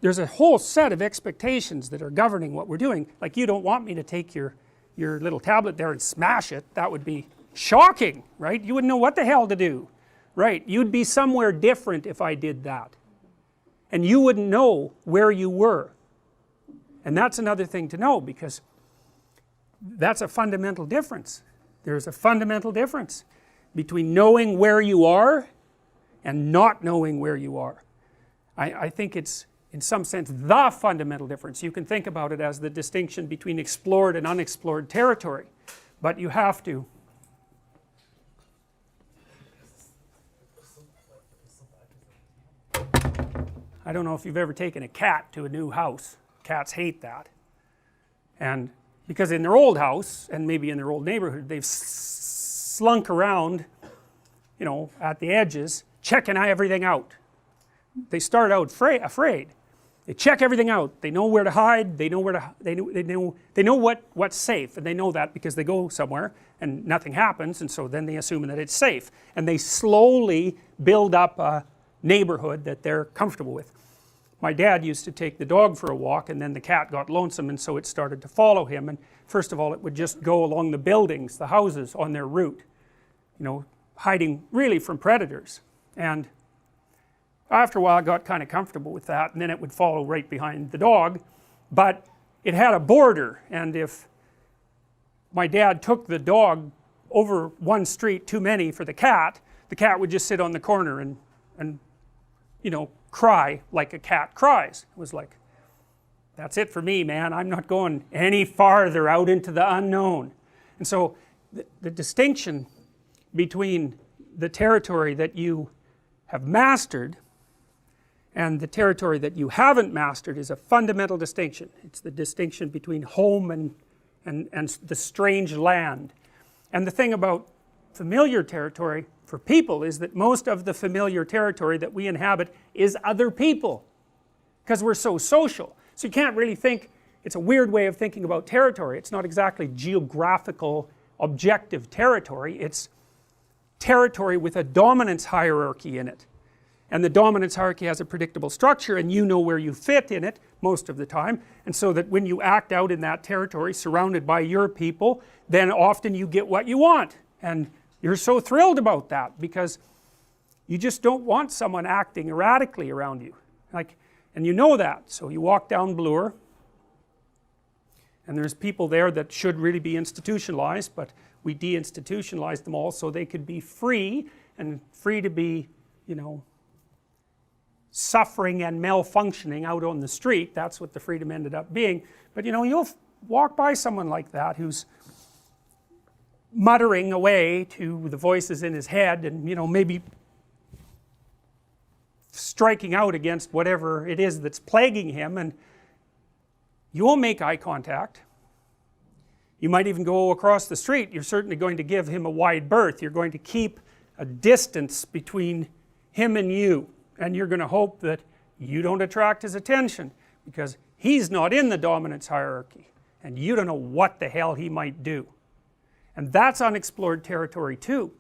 there's a whole set of expectations that are governing what we're doing. Like, you don't want me to take your little tablet there and smash it. That would be shocking, right? You wouldn't know what the hell to do, right? You'd be somewhere different if I did that, and you wouldn't know where you were. And that's another thing to know, because that's a fundamental difference. There's a fundamental difference between knowing where you are and not knowing where you are. I think it's in some sense the fundamental difference. You can think about it as the distinction between explored and unexplored territory, but you have to I don't know if you've ever taken a cat to a new house. Cats hate that, and because in their old house and maybe in their old neighborhood they've slunk around, you know, at the edges checking everything out. They start out afraid. They check everything out. They know where to hide. They know where to they know what's safe, and they know that because they go somewhere and nothing happens, and so then they assume that it's safe, and they slowly build up a neighborhood that they're comfortable with. My dad used to take the dog for a walk, and then the cat got lonesome, and so it started to follow him. And first of all, it would just go along the buildings, the houses on their route, you know, hiding really from predators. And after a while it got kind of comfortable with that, and then it would follow right behind the dog. But it had a border, and if my dad took the dog over one street too many for the cat would just sit on the corner and you know, cry like a cat cries. It was like, that's it for me, man. I'm not going any farther out into the unknown. And so the distinction between the territory that you have mastered and the territory that you haven't mastered is a fundamental distinction. It's the distinction between home and the strange land. And the thing about familiar territory for people is that most of the familiar territory that we inhabit is other people, because we're so social. So you can't really think, it's a weird way of thinking about territory. It's not exactly geographical objective territory, it's territory with a dominance hierarchy in it. And the dominance hierarchy has a predictable structure, and you know where you fit in it most of the time, and so that when you act out in that territory surrounded by your people, then often you get what you want, and you're so thrilled about that because you just don't want someone acting erratically around you, like, and you know that. So you walk down Bloor, and there's people there that should really be institutionalized, but we deinstitutionalized them all so they could be free, and free to be, you know, suffering and malfunctioning out on the street. That's what the freedom ended up being. But you know, you'll walk by someone like that who's muttering away to the voices in his head, and you know, maybe striking out against whatever it is that's plaguing him, and you won't make eye contact. You might even go across the street. You're certainly going to give him a wide berth. You're going to keep a distance between him and you, and you're going to hope that you don't attract his attention, because he's not in the dominance hierarchy, and you don't know what the hell he might do. And that's unexplored territory too.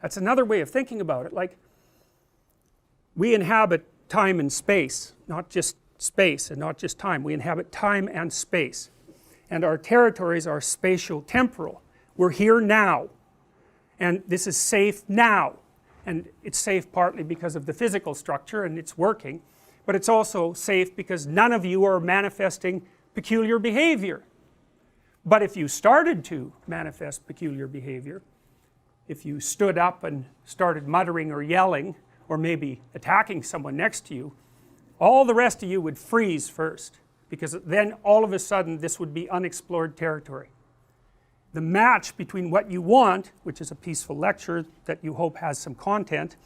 That's another way of thinking about it. Like, we inhabit time and space, not just space and not just time. We inhabit time and space, and our territories are spatial temporal. We're here now, and this is safe now, and it's safe partly because of the physical structure and it's working, but it's also safe because none of you are manifesting peculiar behavior. But if you started to manifest peculiar behavior, if you stood up and started muttering or yelling, or maybe attacking someone next to you, all the rest of you would freeze first, because then all of a sudden this would be unexplored territory. The match between what you want, which is a peaceful lecture that you hope has some content,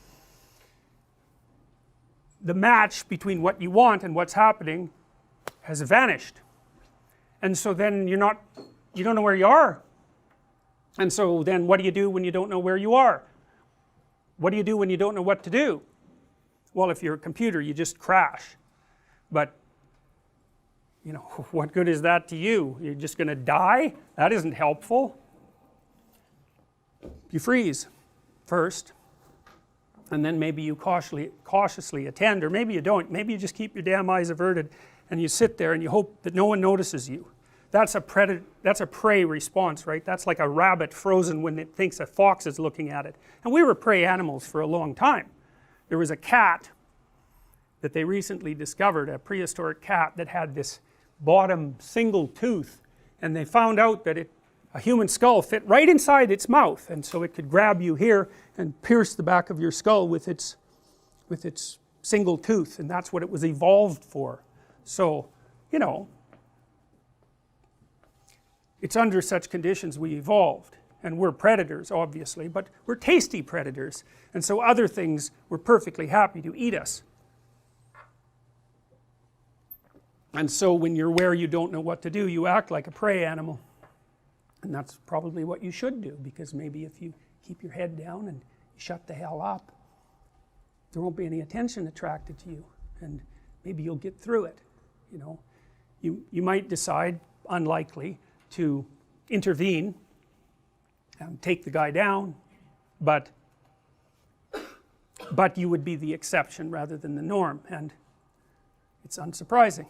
the match between what you want and what's happening has vanished. And so then you don't know where you are. And so then what do you do when you don't know where you are? What do you do when you don't know what to do? Well, if you're a computer, you just crash. But you know, what good is that to you? You're just going to die? That isn't helpful. You freeze first, and then maybe you cautiously attend, or maybe you don't, maybe you just keep your damn eyes averted and you sit there and you hope that no one notices you. That's a prey response, right? That's like a rabbit frozen when it thinks a fox is looking at it. And we were prey animals for a long time. There was a cat that they recently discovered, a prehistoric cat that had this bottom single tooth, and they found out that a human skull fit right inside its mouth, and so it could grab you here and pierce the back of your skull with its single tooth, and that's what it was evolved for. So, you know, it's under such conditions we evolved, and we're predators obviously, but we're tasty predators, and so other things were perfectly happy to eat us. And so when you're where you don't know what to do, you act like a prey animal, and that's probably what you should do, because maybe if you keep your head down and you shut the hell up, there won't be any attention attracted to you, and maybe you'll get through it. You know, you might decide, unlikely, to intervene and take the guy down, but you would be the exception rather than the norm, and it's unsurprising.